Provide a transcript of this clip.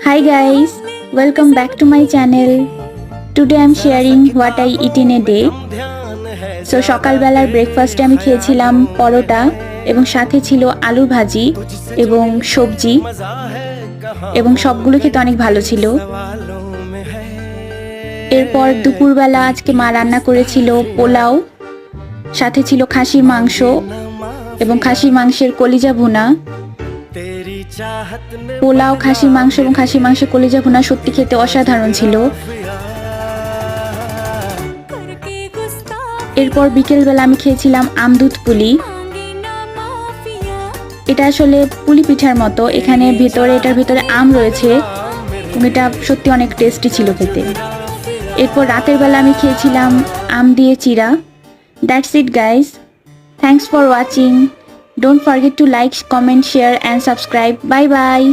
Hi guys, welcome back to my channel. Today I'm sharing what I eat in a day. So সকালবেলার ব্রেকফাস্টে আমি খেয়েছিলাম পরোটা এবং সাথে ছিল আলুর ভাজি এবং সবজি এবং সবগুলো খেতে অনেক ভালো ছিল। এরপর দুপুরবেলা আজকে মা রান্না করেছিল পোলাও, সাথে ছিল খাসির মাংস এবং খাসির মাংসের কলিজা ভুনা। পোলাও, খাসির মাংস এবং খাসির মাংসের কলিজা ভুনা সত্যি খেতে অসাধারণ ছিল। এরপর বিকেলবেলা আমি খেয়েছিলাম আমদুধ পুলি। এটা আসলে পুলি পিঠার মতো, এটার ভেতরে আম রয়েছে এবং এটা সত্যি অনেক টেস্টি ছিল খেতে। এরপর রাতের বেলা আমি খেয়েছিলাম আম দিয়ে চিরা। That's it guys, thanks for watching. Don't forget to like, comment, share and subscribe. Bye bye.